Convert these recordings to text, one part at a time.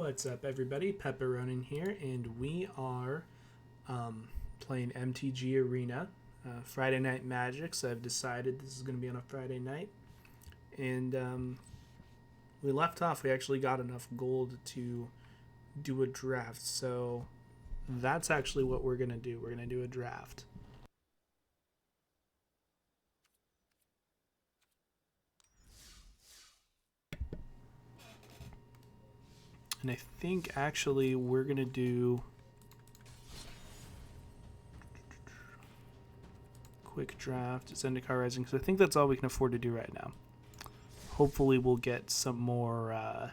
What's up, everybody? Pepperonin here, and we are playing MTG Arena, Friday Night Magic. So I've decided this is going to be on a Friday night, and we left off. We actually got enough gold to do a draft, so that's actually what we're going to do. We're going to do a draft. And I think actually we're going to do quick draft, Zendikar Rising, because I think that's all we can afford to do right now. Hopefully we'll get some more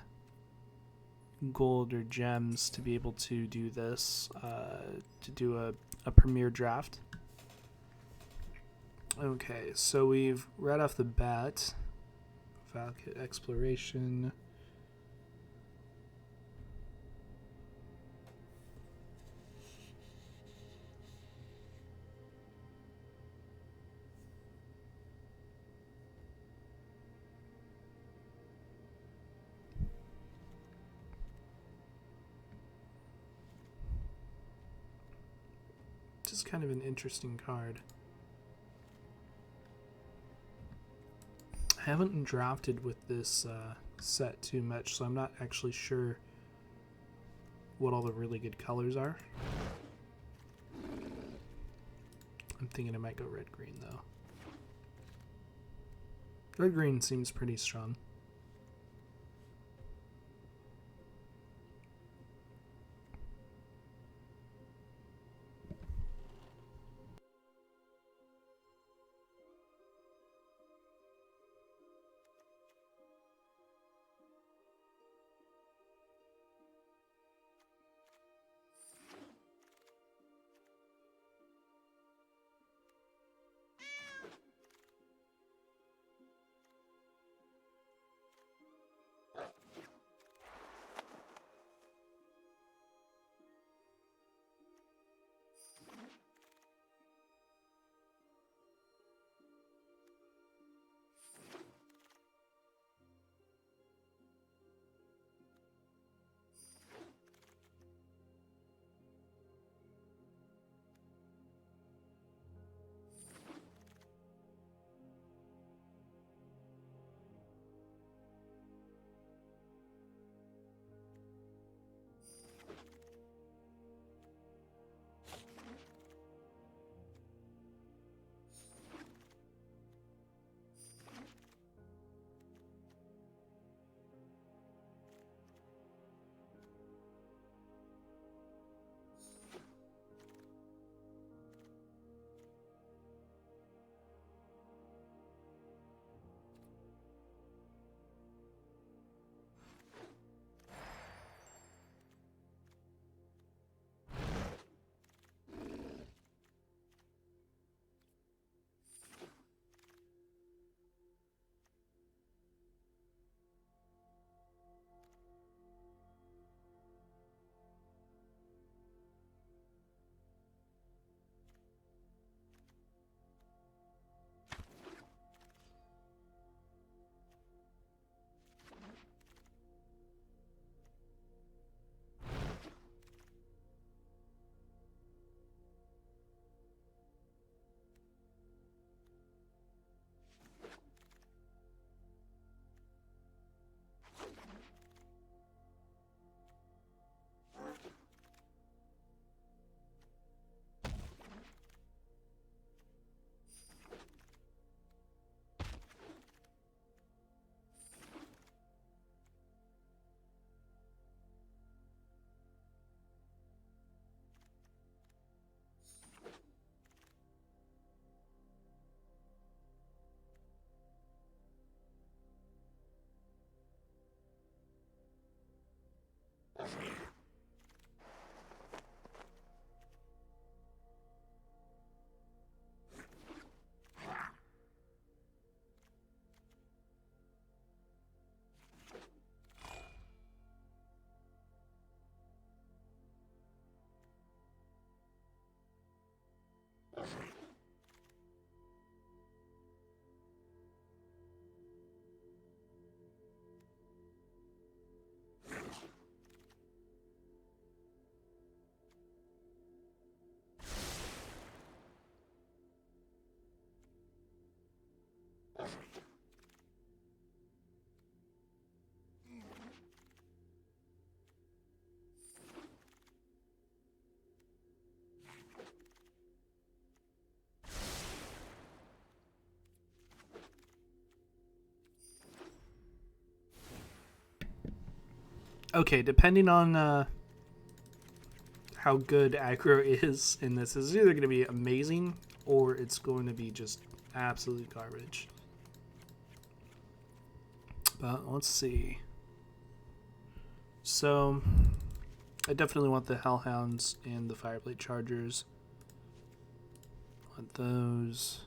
gold or gems to be able to do this, to do a premier draft. Okay, so we've right off the bat, Valkit Exploration. Just kind of an interesting card. I haven't drafted with this set too much, so I'm not actually sure what all the really good colors are. I'm thinking I might go red-green, though. Red-green seems pretty strong. Okay, depending on how good aggro is in this, is either going to be amazing or it's going to be just absolute garbage. But let's see. So I definitely want the Hellhounds and the Fireblade Chargers. Want those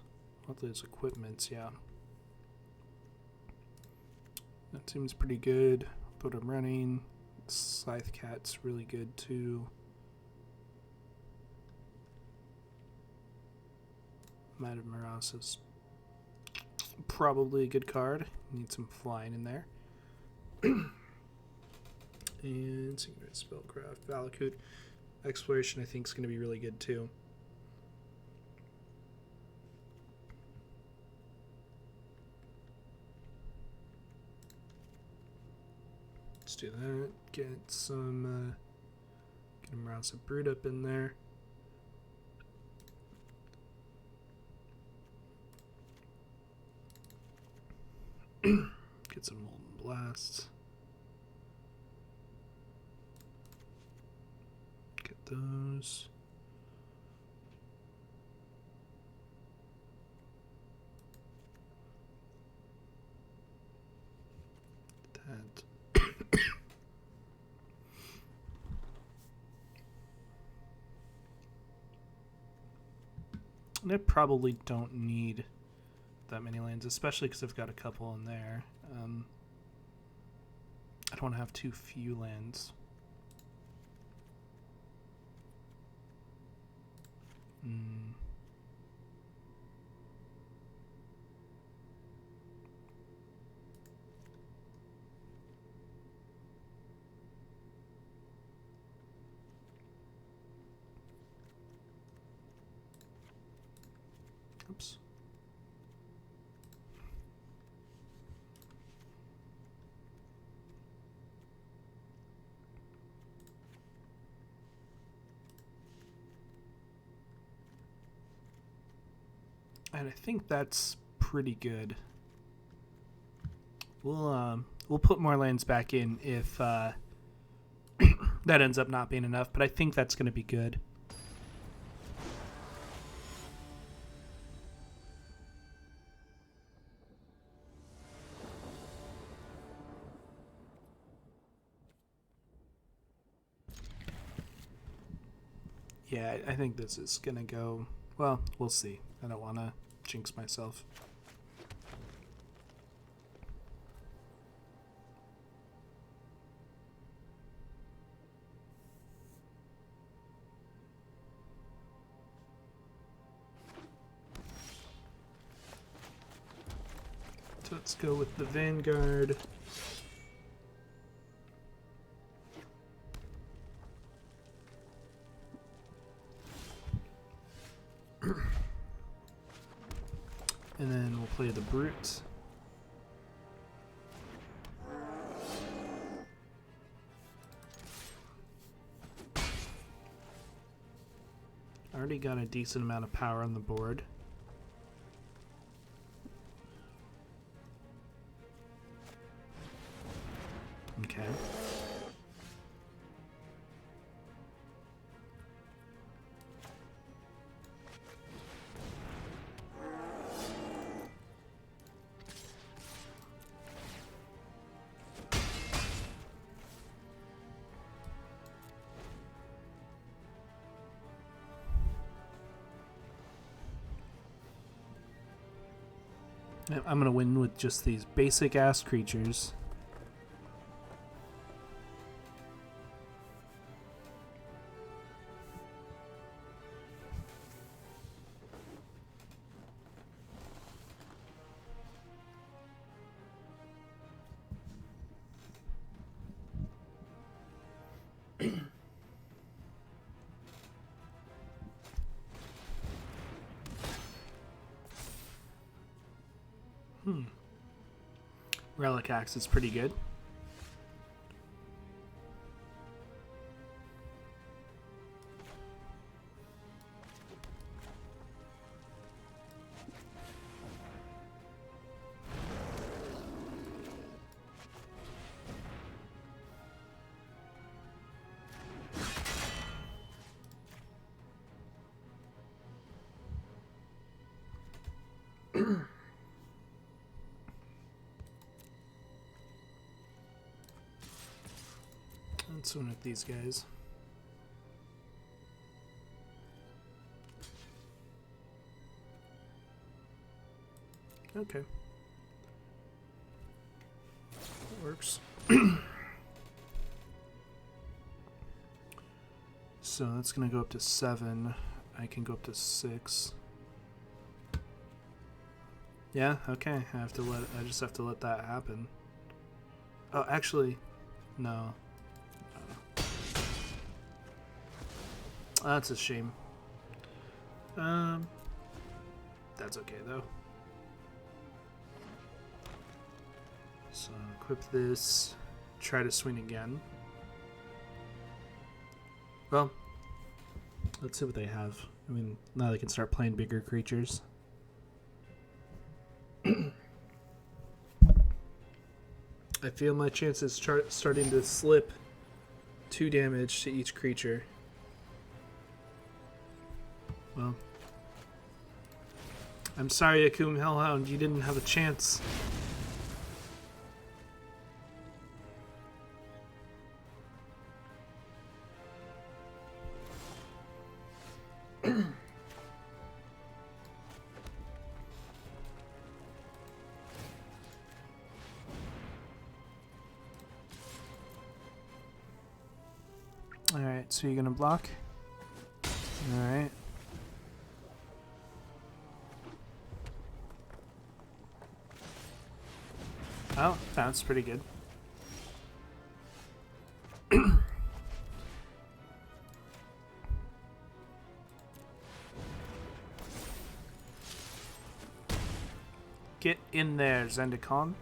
equipments, yeah. That seems pretty good. Put them running. Scythe Cat's really good too. Might have Morass is probably a good card. Need some flying in there. And Secret Spellcraft, Valakut. Exploration I think is going to be really good too. Let's do that. Get some get him around some Brood up in there. Get some Molten Blasts. Get those. That. And I probably don't need that many lands, especially because I've got a couple in there. I don't want to have too few lands. Oops. And I think that's pretty good. We'll put more lands back in if that ends up not being enough, but I think that's going to be good. Yeah, I think this is going to go... Well, we'll see. I don't want to jinx myself. So let's go with the Vanguard. And then we'll play the Brute. Already got a decent amount of power on the board. Okay. I'm going to win with just these basic ass creatures. Relic Axe is pretty good. Let's win with these guys. Okay. That works. So that's gonna go up to 7. I can go up to 6. Yeah, okay. I just have to let that happen. Oh, actually, no. That's a shame. That's okay though. So equip this. Try to swing again. Well, let's see what they have. I mean, now they can start playing bigger creatures. I feel my chances starting to slip. 2 damage to each creature. Well, I'm sorry, Akum Hellhound, you didn't have a chance. Alright, so you're gonna block? Alright. Oh, that's pretty good. Get in there, Zendikar.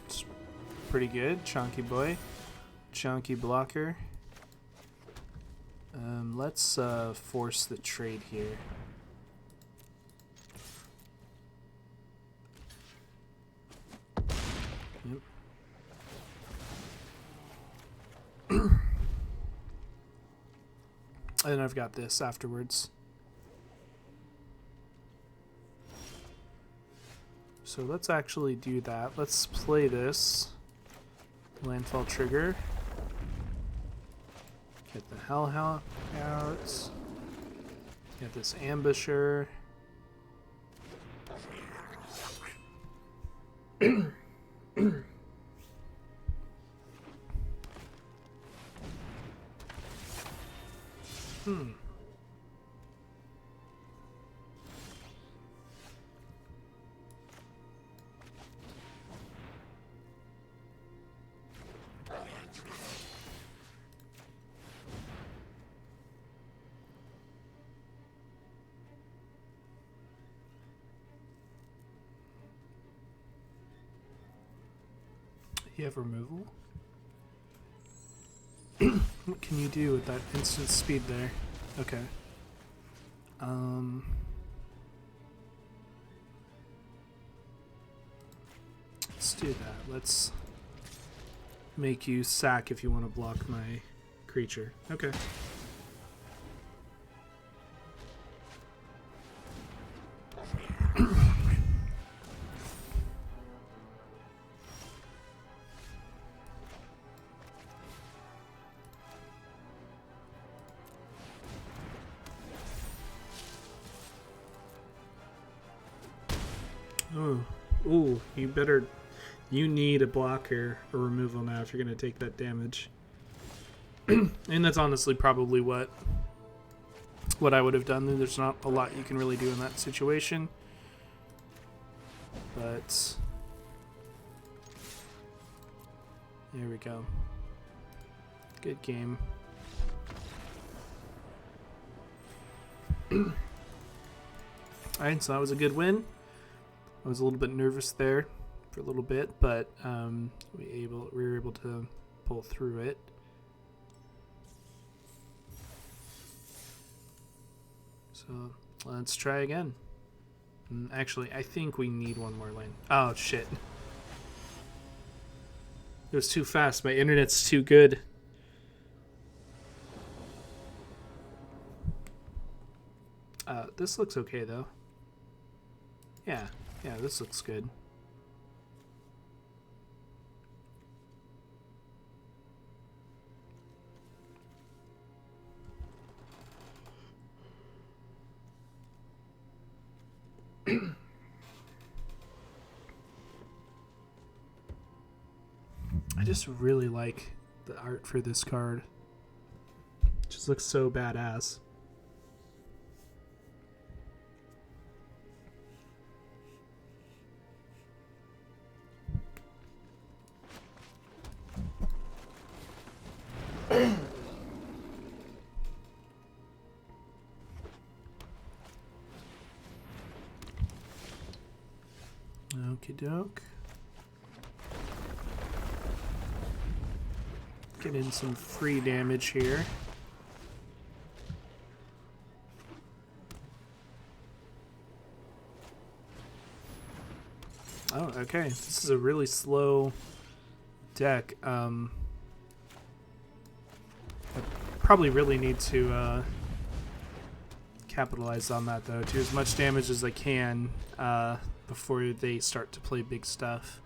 It's pretty good. Chunky boy. Chunky blocker. Let's force the trade here. Yep. And I've got this afterwards. So let's actually do that. Let's play this. Landfall trigger. Get the Hellhound out. Get this Ambusher. You have removal? What can you do with that instant speed there? Okay. Let's do that. Let's make you sack if you want to block my creature. Okay. Ooh, you need a blocker or removal now if you're going to take that damage. And that's honestly probably what I would have done. There's not a lot you can really do in that situation. But there we go. Good game. Alright, so that was a good win. I was a little bit nervous there for a little bit, but we were able to pull through it. So let's try again. Actually, I think we need one more lane. Oh shit! It was too fast. My internet's too good. This looks okay though. Yeah, this looks good. I just really like the art for this card. It just looks so badass. Okie doke. Get in some free damage here. Oh, okay. This is a really slow deck. I probably really need to capitalize on that, though. Do as much damage as I can before they start to play big stuff.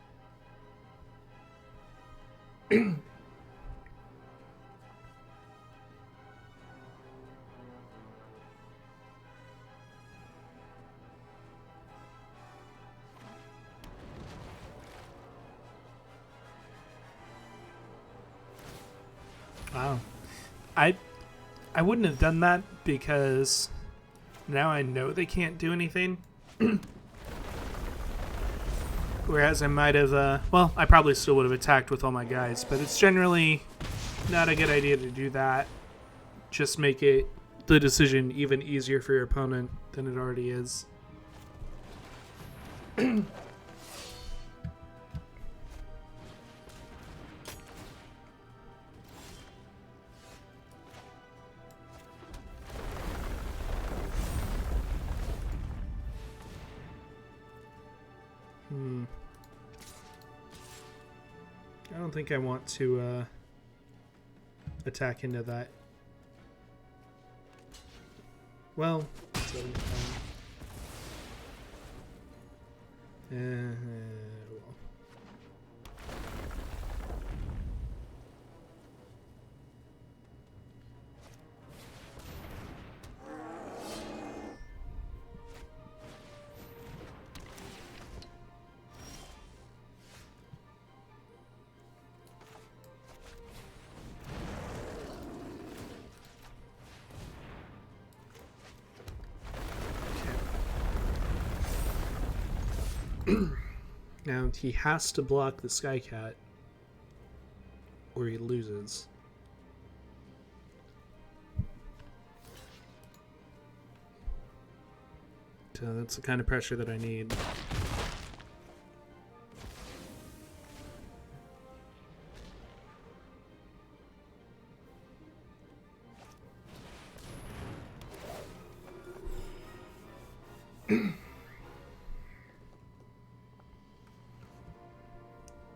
Wow. I wouldn't have done that because now I know they can't do anything. Whereas I might have, well, I probably still would have attacked with all my guys, but it's generally not a good idea to do that. Just make it the decision even easier for your opponent than it already is. I don't think I want to attack into that. Well, well. Now he has to block the Sky Cat or he loses. So that's the kind of pressure that I need.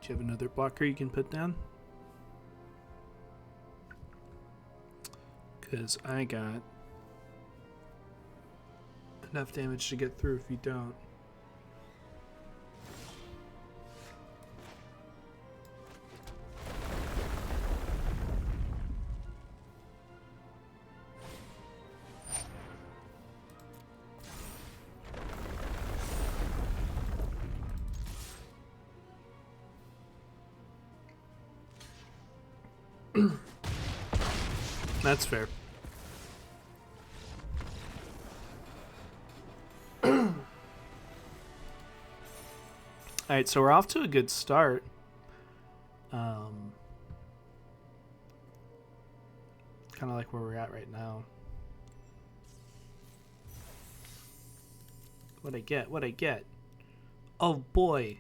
Do you have another blocker you can put down? Because I got enough damage to get through if you don't. That's fair. Alright, so we're off to a good start. Kind of like where we're at right now. What'd I get? What'd I get? Oh boy.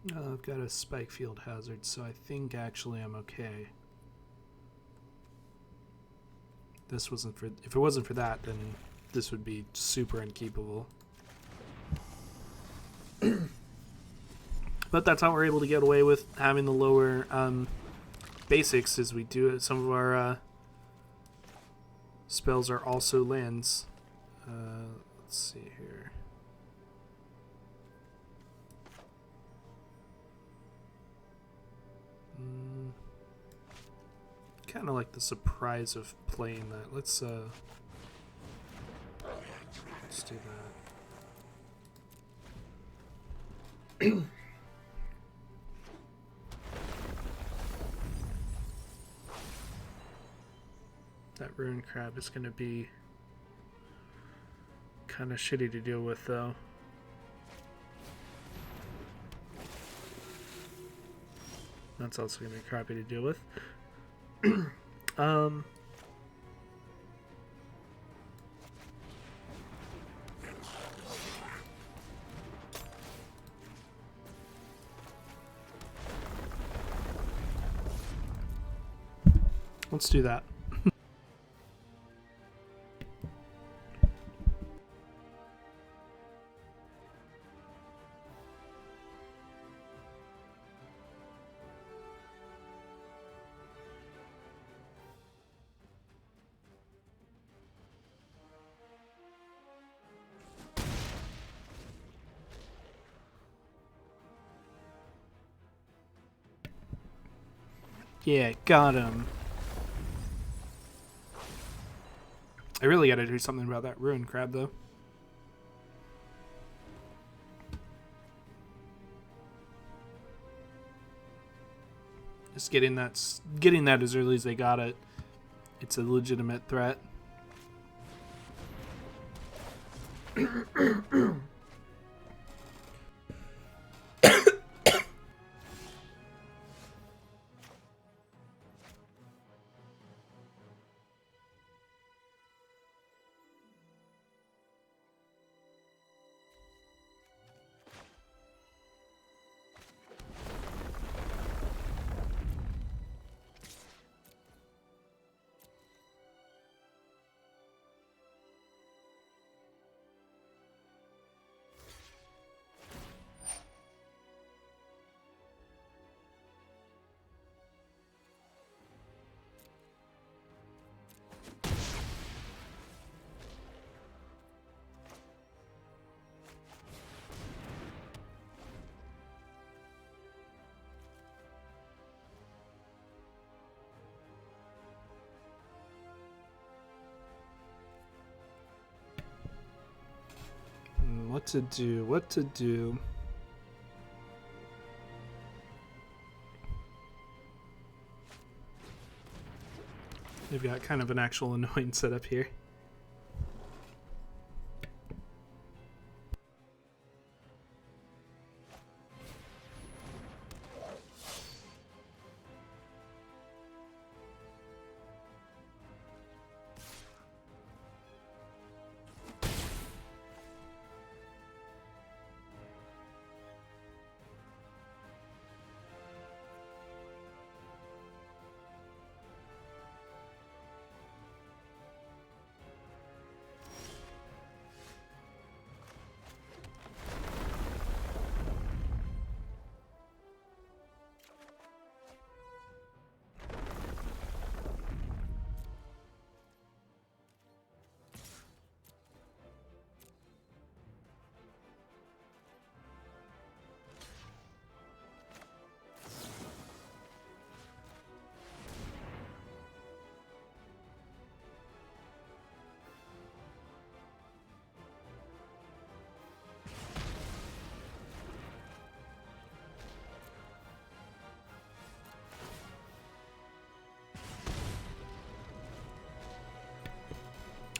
I've got a spike field hazard, so I think actually I'm okay. This wasn't for. If it wasn't for that, then this would be super unkeepable. But that's how we're able to get away with having the lower basics, is we do it. Some of our spells are also lands. Let's see here. Kind of like the surprise of playing that. Let's do that. That ruin crab is going to be kind of shitty to deal with, though. That's also going to be crappy to deal with. Let's do that. Yeah, got him. I really gotta do something about that ruin crab, though. Just getting that as early as they got it. It's a legitimate threat. What to do. They've got kind of an actual annoying setup here.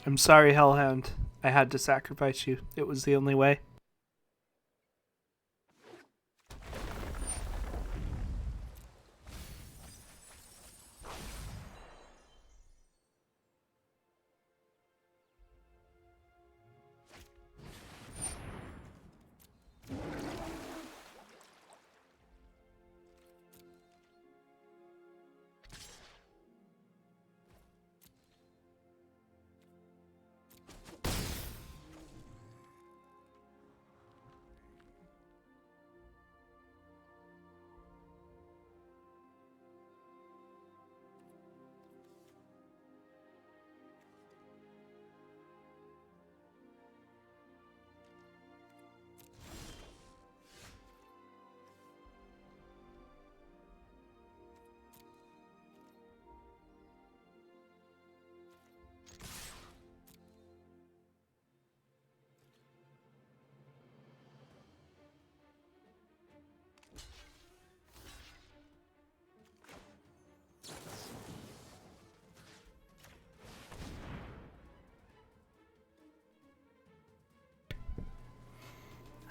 I'm sorry, Hellhound. I had to sacrifice you. It was the only way.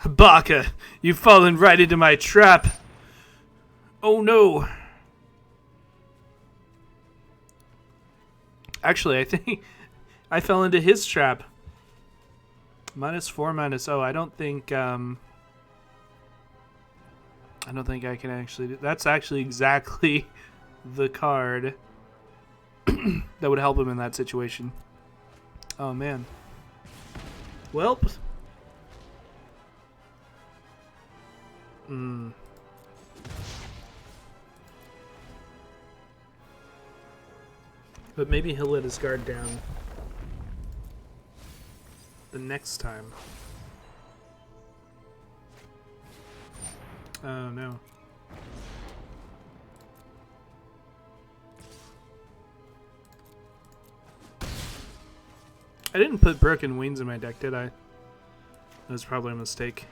Baka, you've fallen right into my trap. Oh no. Actually, I think I fell into his trap. -4, -0. I don't think I can actually do. That's actually exactly the card that would help him in that situation. Oh man. Welp. But maybe he'll let his guard down the next time. Oh no. I didn't put Broken Wings in my deck, did I? That was probably a mistake.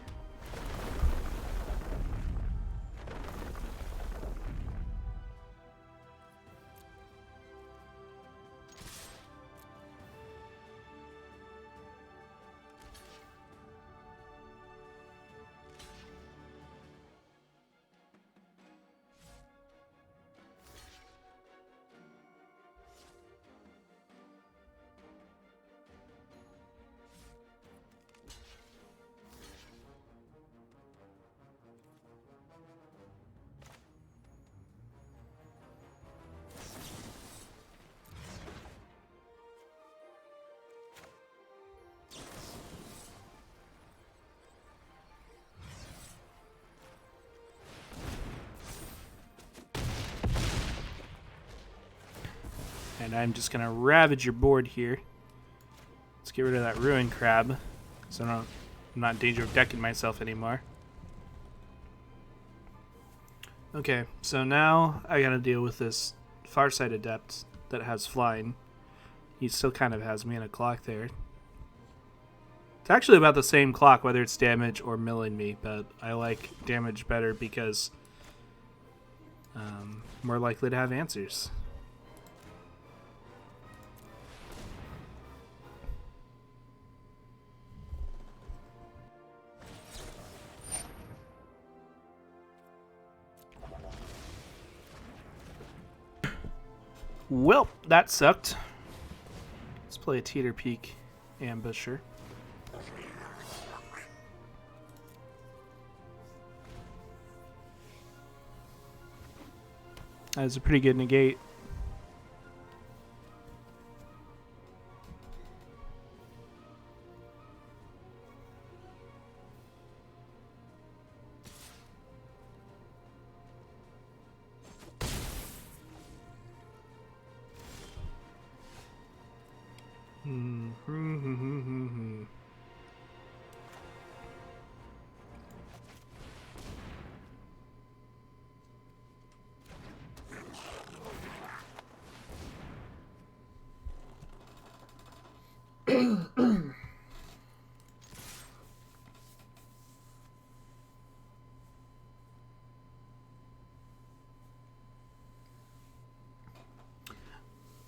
And I'm just going to ravage your board here. Let's get rid of that Ruin Crab, so I'm not in danger of decking myself anymore. Okay, so now I gotta deal with this Farsight Adept that has flying. He still kind of has me in a clock there. It's actually about the same clock, whether it's damage or milling me, but I like damage better because more likely to have answers. Well, that sucked. Let's play a Teeter Peak Ambusher. That was a pretty good negate.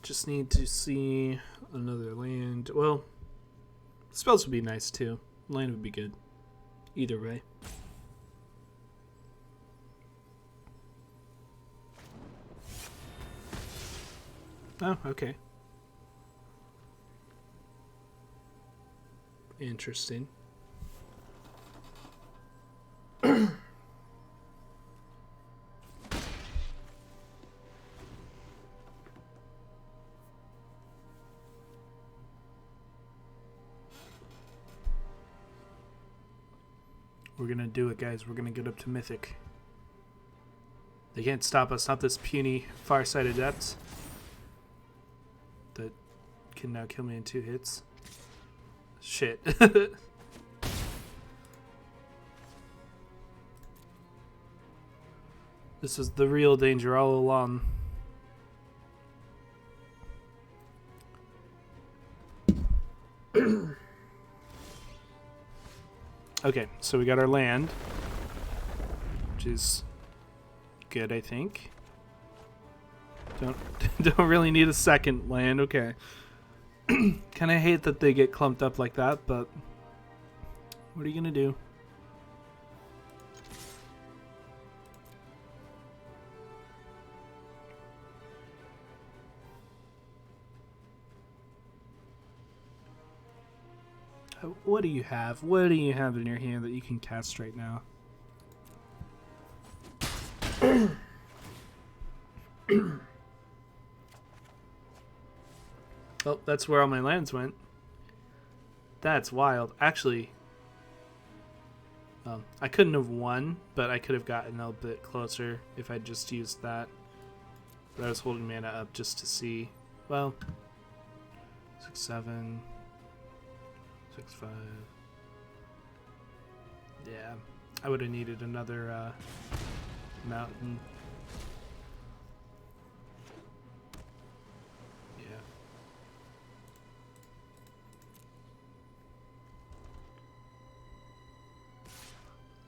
Just need to see another land. Well, spells would be nice too. Land would be good. Either way. Oh, okay. Interesting. We're gonna do it, guys. We're gonna get up to Mythic. They can't stop us. Not this puny Farsight Adept that can now kill me in 2 hits. Shit. This is the real danger all along. Okay, so we got our land, which is good, I think. Don't really need a second land. Okay. Kind of hate that they get clumped up like that, but what are you gonna do? What do you have? What do you have in your hand that you can cast right now? Oh, that's where all my lands went. That's wild. Actually, I couldn't have won, but I could have gotten a bit closer if I just used that. But I was holding mana up just to see. Well, 6, 7, 6, 5. Yeah, I would have needed another mountain.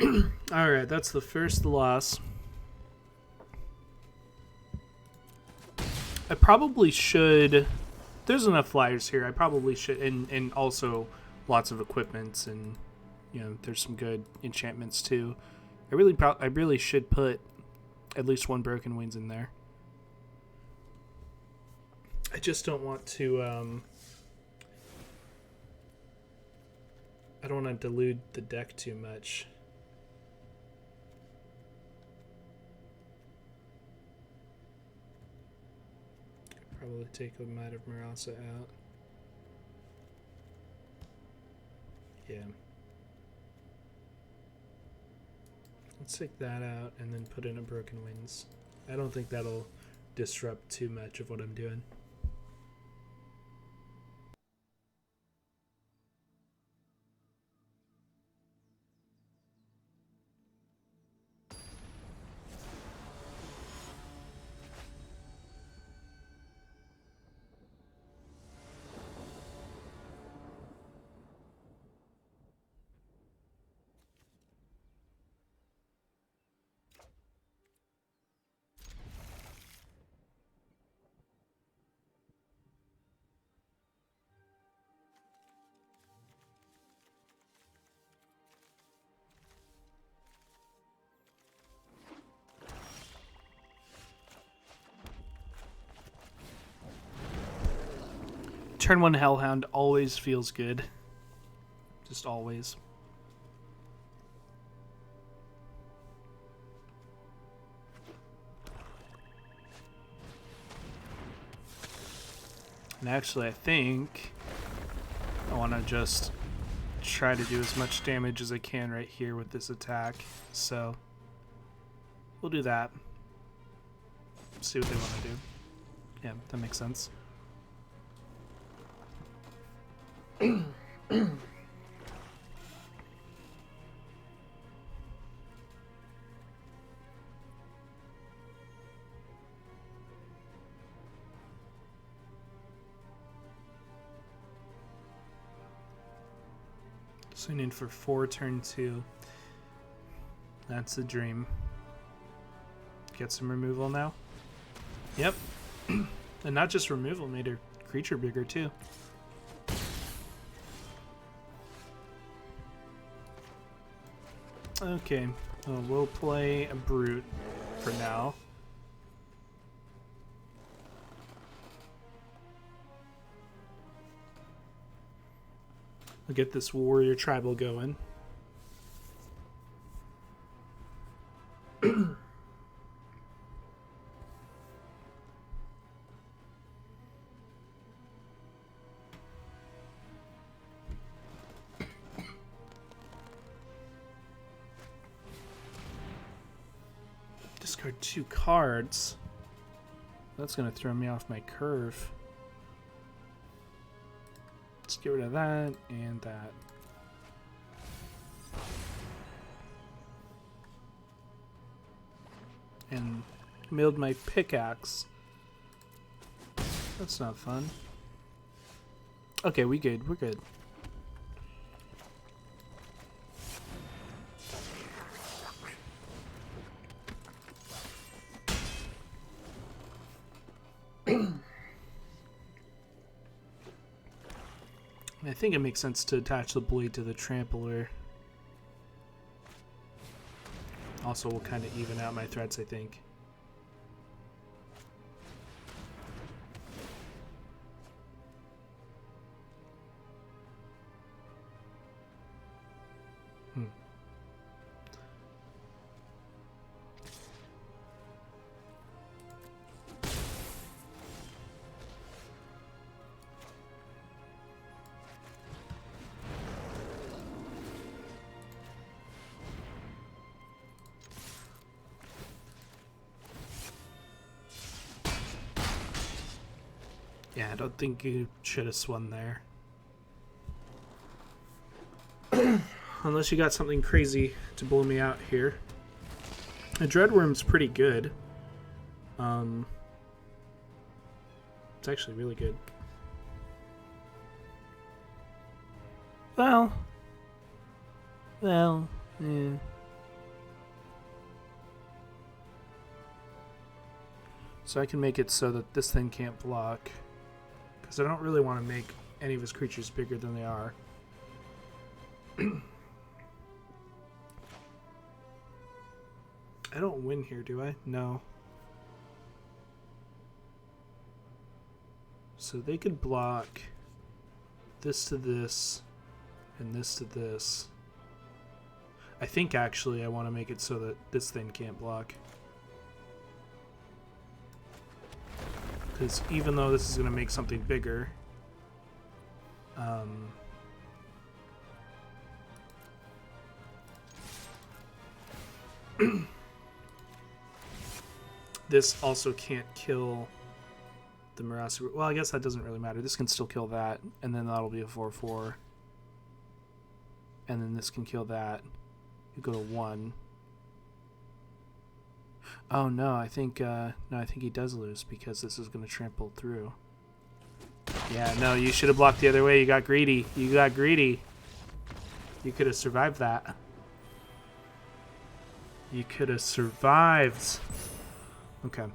Yeah. Alright, that's the first loss. I probably should... There's enough flyers here. I probably should... And also lots of equipments and... You know, there's some good enchantments too. I really should put at least one Broken Wings in there. I just don't want to... I don't want to dilute the deck too much. Probably take a Might of Marasa out. Yeah. Let's take that out and then put in a Broken Winds. I don't think that'll disrupt too much of what I'm doing. Turn 1 Hellhound always feels good. Just always. And actually, I think I want to just try to do as much damage as I can right here with this attack. So we'll do that. See what they want to do. Yeah, that makes sense. Swinging for 4 turn 2. That's a dream. Get some removal now. Yep. And not just removal, made her creature bigger too. Okay, well, we'll play a Brute for now. We'll get this Warrior Tribal going. Discard 2 cards. That's going to throw me off my curve. Let's get rid of that and that. And milled my pickaxe. That's not fun. Okay, we good. We're good. I think it makes sense to attach the blade to the trampler. Also will kind of even out my threats, I think. Yeah, I don't think you should have swung there. Unless you got something crazy to blow me out here. The Dreadworm's pretty good. It's actually really good. Well, yeah. So I can make it so that this thing can't block. Because I don't really want to make any of his creatures bigger than they are. I don't win here, do I? No. So they could block this to this and this to this. I think actually I want to make it so that this thing can't block. Because even though this is going to make something bigger, this also can't kill the Marasi. Well, I guess that doesn't really matter. This can still kill that, and then that'll be a 4/4. And then this can kill that. You go to 1. Oh no, I think he does lose because this is going to trample through. Yeah, no, you should have blocked the other way. You got greedy. You got greedy. You could have survived that. You could have survived. Okay.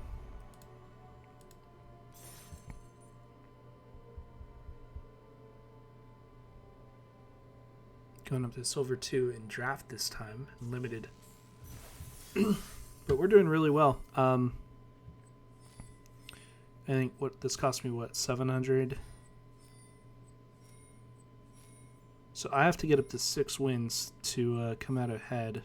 Going up to silver 2 in draft this time, limited. But we're doing really well. I think this cost me what, 700? So I have to get up to 6 wins to come out ahead.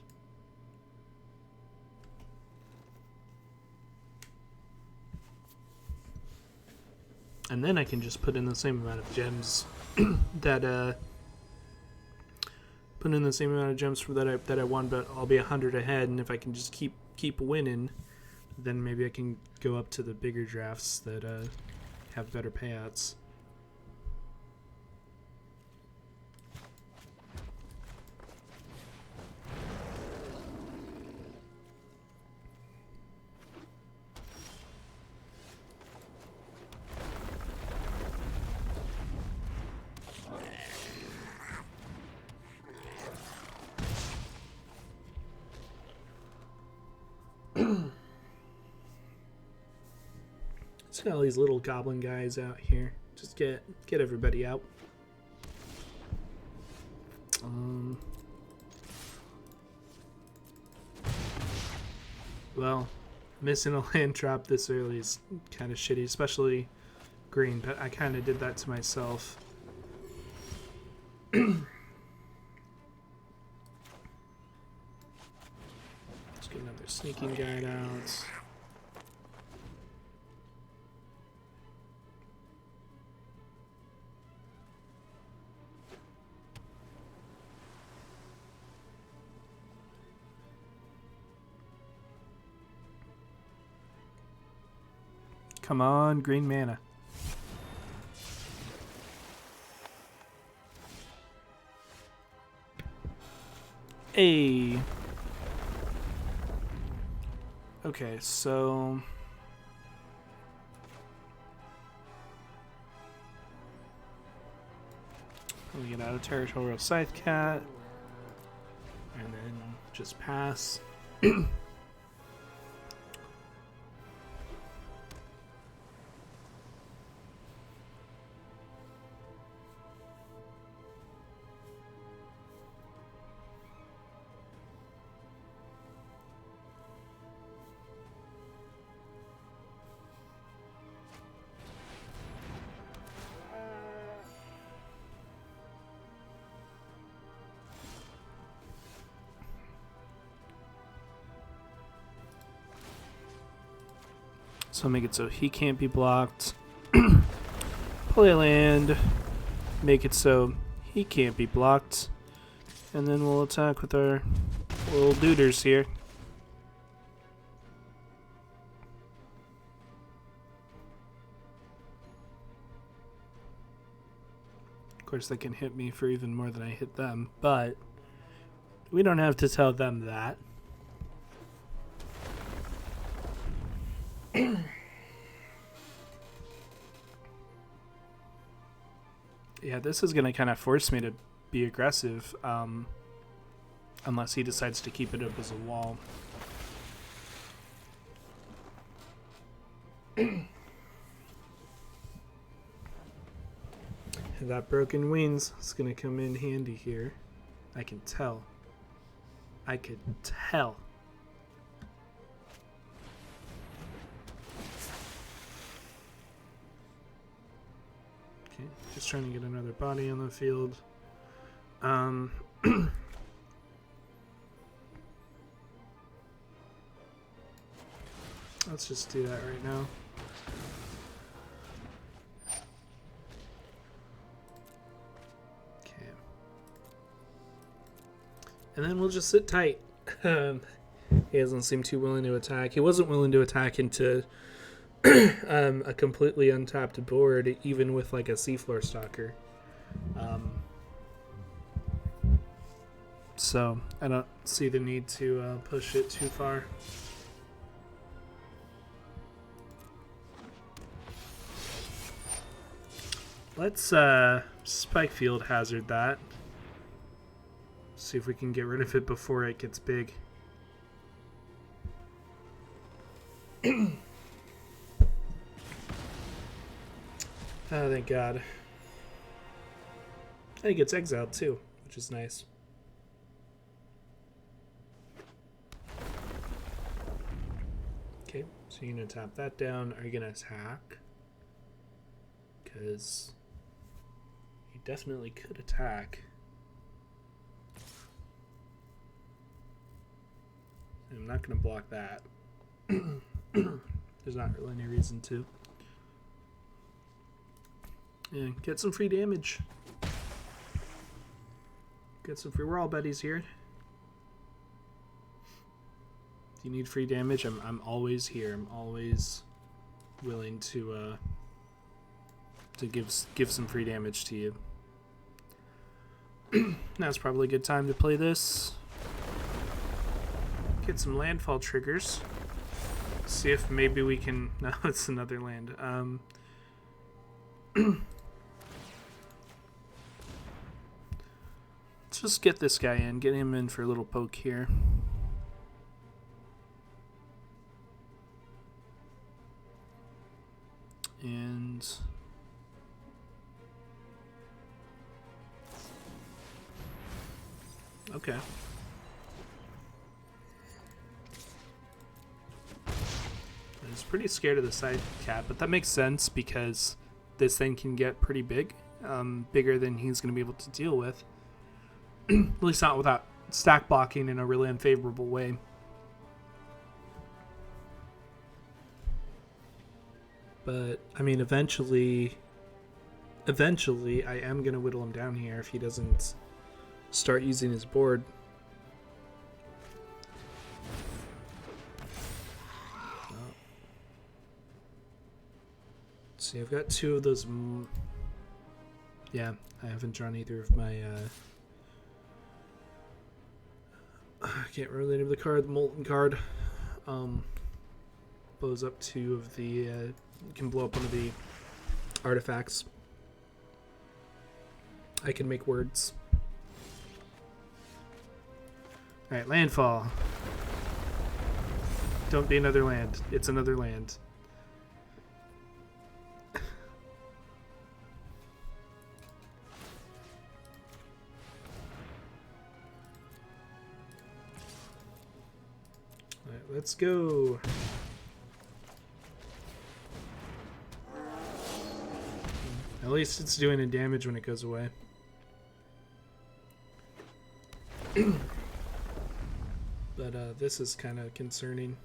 And then I can just put in the same amount of gems that put in the same amount of gems for that I won, but I'll be 100 ahead. And if I can just keep winning, then maybe I can go up to the bigger drafts that have better payouts. Just got all these little goblin guys out here. Just get everybody out. Well, missing a land drop this early is kind of shitty, especially green, but I kind of did that to myself. Let's get another sneaking guide out. Come on, green mana. Hey. Okay, so we get out of Territorial Scythe Cat, and then just pass. So make it so he can't be blocked. Play land. Make it so he can't be blocked. And then we'll attack with our little duders here. Of course, they can hit me for even more than I hit them, but we don't have to tell them that. Yeah, this is going to kind of force me to be aggressive, unless he decides to keep it up as a wall. That broken wings is going to come in handy here. I can tell. I could tell. Okay, just trying to get another body on the field. Let's just do that right now. Okay. And then we'll just sit tight. He doesn't seem too willing to attack. He wasn't willing to attack into a completely untapped board, even with like a seafloor stalker. So I don't see the need to push it too far. Let's Spike Field Hazard that. See if we can get rid of it before it gets big. Oh, thank God. And he gets exiled too, which is nice. Okay, so you're going to tap that down. Are you going to attack? Because you definitely could attack. I'm not going to block that. There's not really any reason to. Yeah, get some free damage. Get some free. We're all buddies here. If you need free damage, I'm always here. I'm always willing to give some free damage to you. Now's probably a good time to play this. Get some landfall triggers. See if maybe we can. No, it's another land. Let's just get this guy in. Get him in for a little poke here. And okay. I was pretty scared of the side cap, but that makes sense because this thing can get pretty big, bigger than he's going to be able to deal with. At least not without stack blocking in a really unfavorable way. But, I mean, eventually I am going to whittle him down here if he doesn't start using his board. See, I've got two of those. Yeah, I haven't drawn either of my. I can't remember the name of the card. The Molten card. Blows up two of the. Can blow up one of the artifacts. I can make words. Alright, landfall. Don't be another land. It's another land. Alright, let's go. At least it's doing a damage when it goes away. But this is kind of concerning.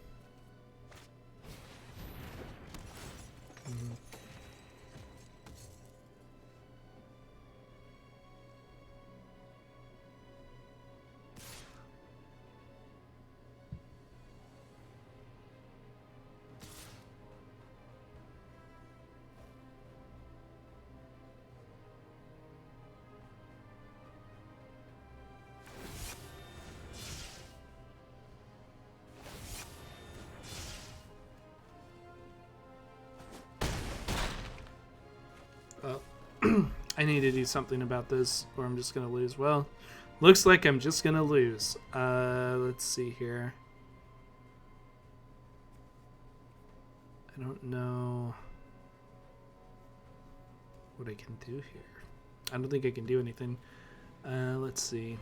I need to do something about this or I'm just going to lose. Well, looks like I'm just going to lose. Let's see here. I don't know what I can do here. I don't think I can do anything. Let's see.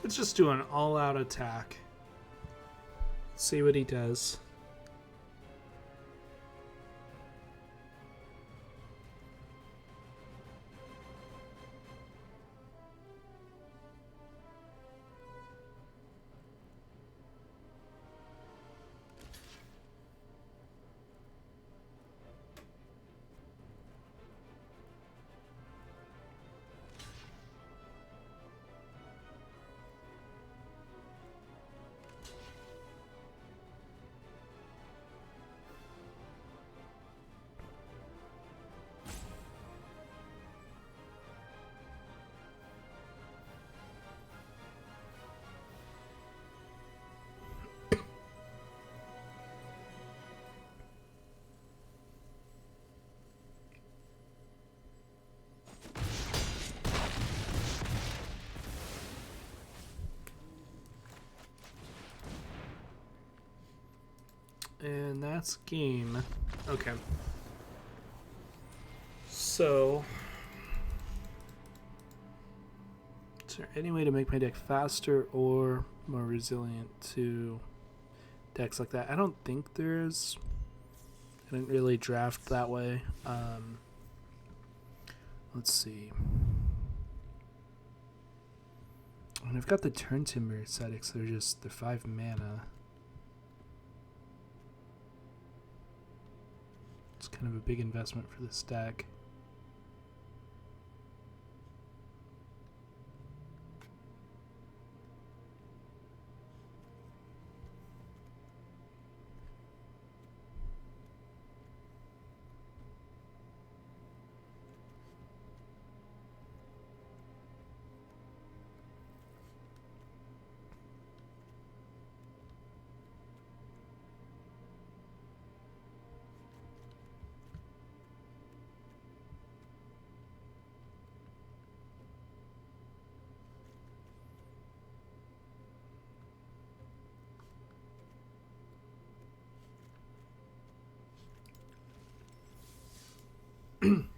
Let's just do an all-out attack. See what he does. And that's game. Okay. So, is there any way to make my deck faster or more resilient to decks like that? I don't think there is. I didn't really draft that way. Let's see. And I've got the Turn Timber aesthetics. They're 5 mana. It's kind of a big investment for this deck.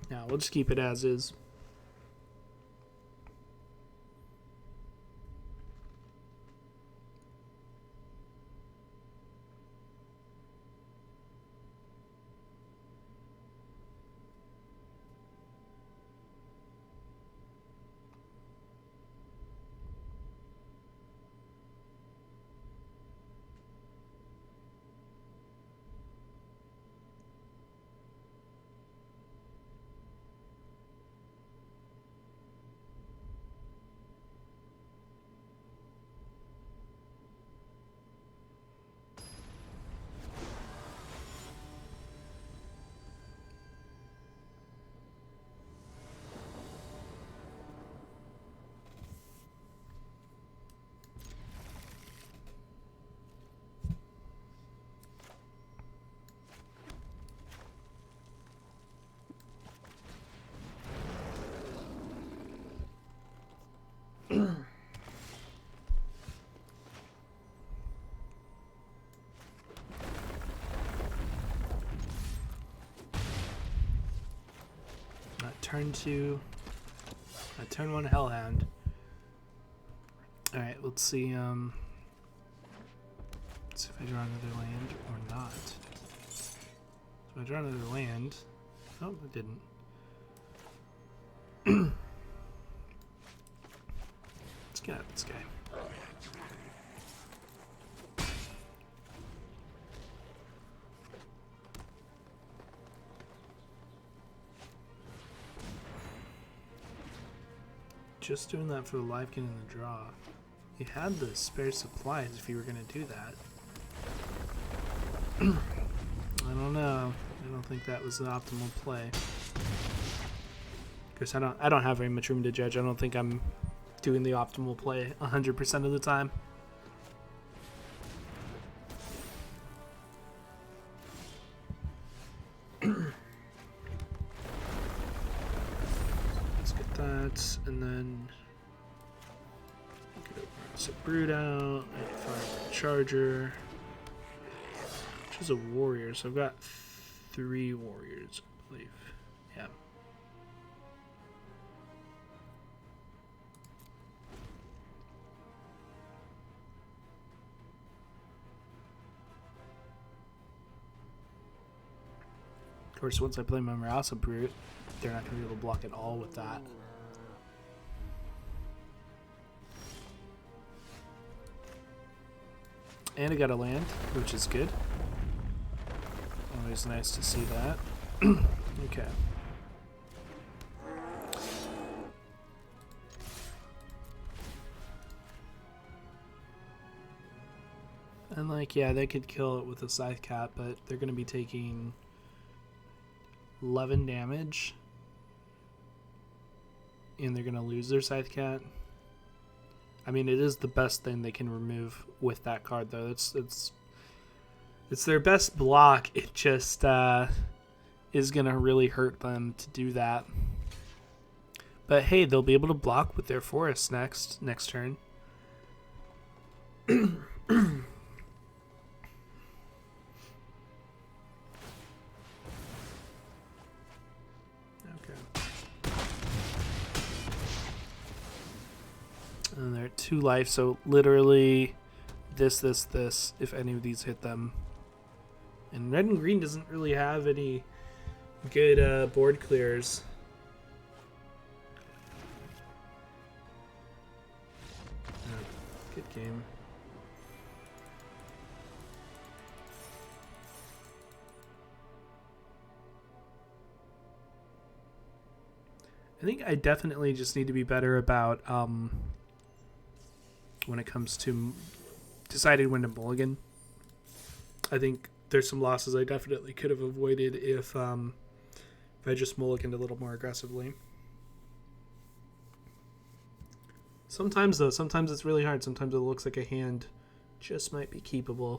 Now we'll just keep it as is. Turn 2, turn 1 Hellhound. Alright, let's see, let's see if I draw another land or not. So I draw another land. Oh, I didn't. Let's get at this guy. Just doing that for the live getting the draw. You had the spare supplies if you were going to do that. I don't know. I don't think that was the optimal play. Because I don't have very much room to judge. I don't think I'm doing the optimal play 100% of the time. Let's get that, and then get a brood out. I find a charger, which is a warrior. So I've got 3 warriors, I believe. Yeah. Of course, once I play my Marasa Brute, they're not going to be able to block at all with that. And I got a land, which is good. Always nice to see that. Okay. And like, yeah, they could kill it with a Scythe Cat, but they're going to be taking 11 damage, and they're gonna lose their Scythe Cat. I mean, it is the best thing they can remove with that card, though. It's their best block. It just is gonna really hurt them to do that. But hey, they'll be able to block with their forest next turn. And they're at 2 life, so literally this, if any of these hit them. And red and green doesn't really have any good board clears. Good game. I think I definitely just need to be better about when it comes to deciding when to mulligan. I think there's some losses I definitely could have avoided if I just mulliganed a little more aggressively. Sometimes though, sometimes it's really hard. Sometimes it looks like a hand just might be keepable,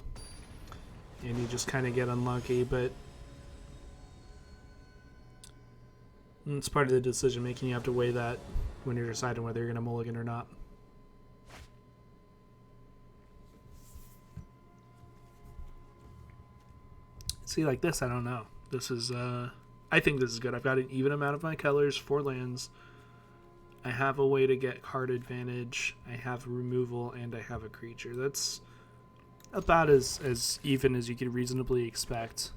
and you just kind of get unlucky, but it's part of the decision making. You have to weigh that when you're deciding whether you're going to mulligan or not. See, like this, I don't know. This is, I think this is good. I've got an even amount of my colors, 4 lands. I have a way to get card advantage. I have removal, and I have a creature. That's about as even as you could reasonably expect.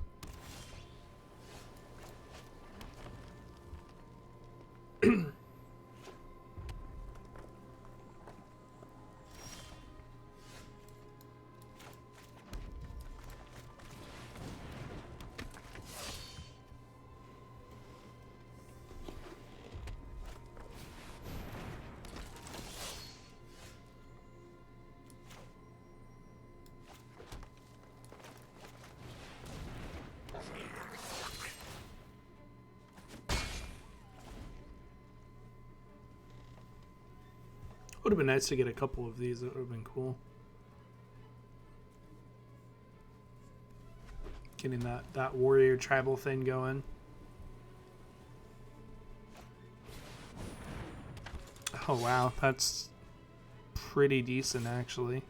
Would have been nice to get a couple of these. That would have been cool. Getting that warrior tribal thing going. Oh wow, that's pretty decent actually.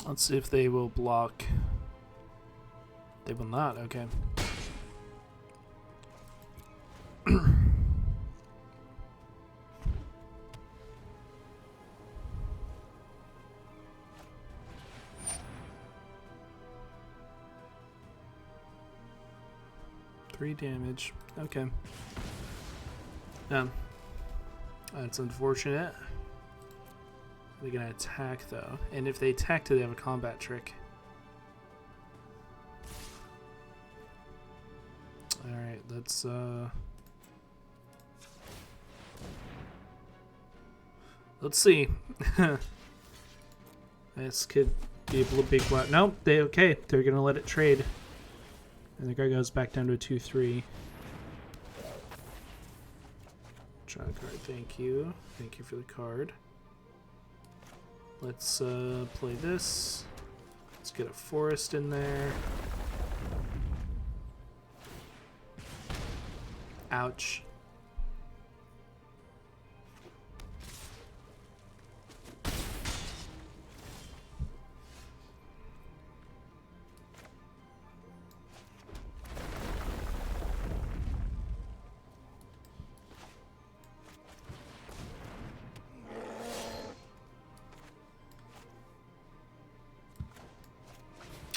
Let's see if they will block. They will not, okay. 3 damage. Okay. That's unfortunate. They're gonna attack though, and if they attack, do they have a combat trick? All right, let's see. This could be a big blow. Nope, they're gonna let it trade, and the guy goes back down to a 2/3. Draw a card. Thank you for the card. Let's play this. Let's get a forest in there. Ouch.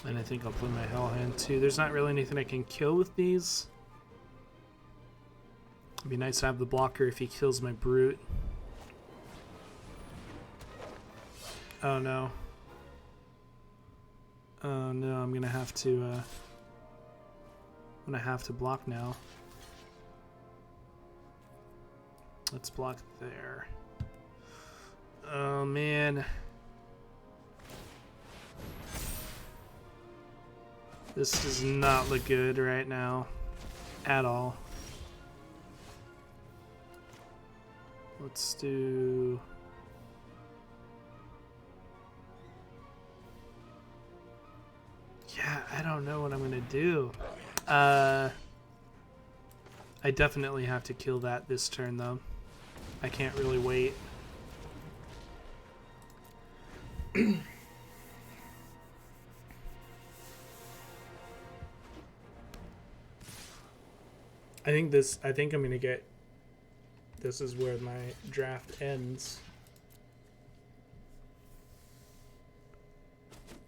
And I think I'll play my Hell Hand too. There's not really anything I can kill with these. It'd be nice to have the blocker if he kills my Brute. Oh no. Oh no, I'm gonna have to block now. Let's block there. Oh man. This does not look good right now, at all. Let's do... Yeah, I don't know what I'm gonna do. I definitely have to kill that this turn, though. I can't really wait. I think I'm gonna get, this is where my draft ends.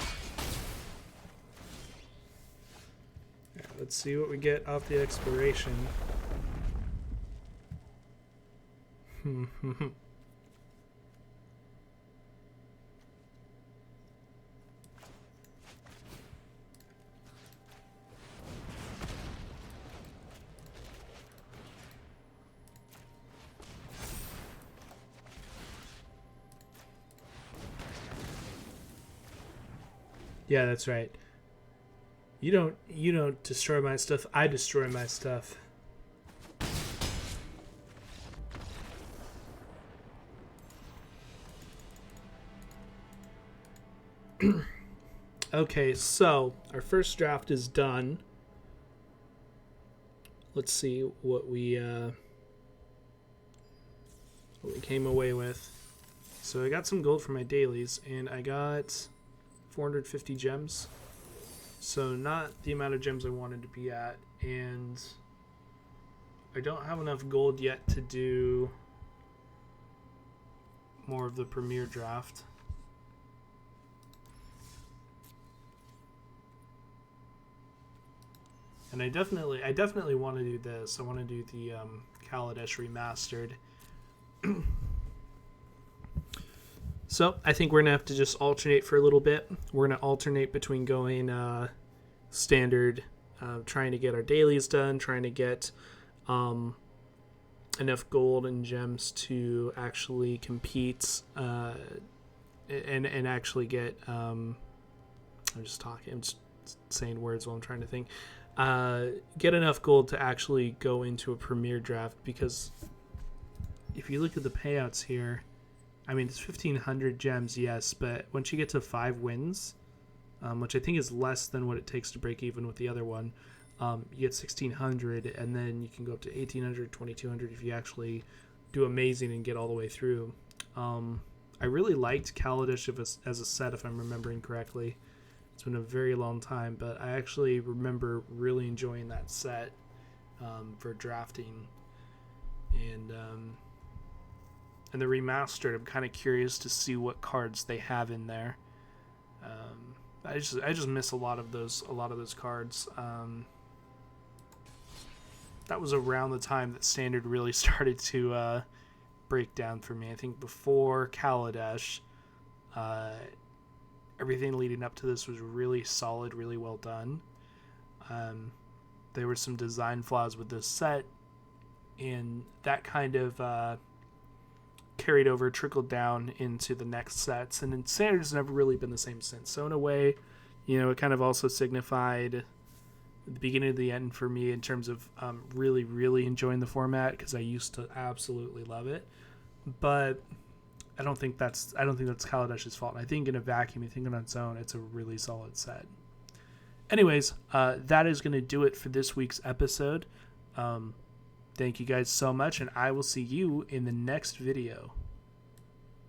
Yeah, let's see what we get off the exploration. Yeah, that's right. You don't destroy my stuff. I destroy my stuff. Okay, so our first draft is done. Let's see what we came away with. So I got some gold for my dailies, and I got 450 gems, so not the amount of gems I wanted to be at, and I don't have enough gold yet to do more of the premier draft. And I definitely want to do this. I want to do the Kaladesh remastered. So I think we're gonna have to just alternate for a little bit. We're gonna alternate between going standard, trying to get our dailies done, trying to get enough gold and gems to actually compete and actually get. I'm just saying words while I'm trying to think. Get enough gold to actually go into a premier draft, because if you look at the payouts here. I mean, it's 1,500 gems, yes, but once you get to 5 wins, which I think is less than what it takes to break even with the other one, you get 1,600, and then you can go up to 1,800, 2,200 if you actually do amazing and get all the way through. I really liked Kaladesh as a set, if I'm remembering correctly. It's been a very long time, but I actually remember really enjoying that set for drafting. And the remastered, I'm kind of curious to see what cards they have in there. I just miss a lot of those cards. that was around the time that Standard really started to break down for me. I think before Kaladesh, everything leading up to this was really solid, really well done. There were some design flaws with this set, and that kind of carried over, trickled down into the next sets, and then Standard's never really been the same since. So in a way, it kind of also signified the beginning of the end for me in terms of really, really enjoying the format, because I used to absolutely love it. But I don't think that's Kaladesh's fault. I think in a vacuum, you think on its own, it's a really solid set. Anyways, that is going to do it for this week's episode. Thank you guys so much, and I will see you in the next video.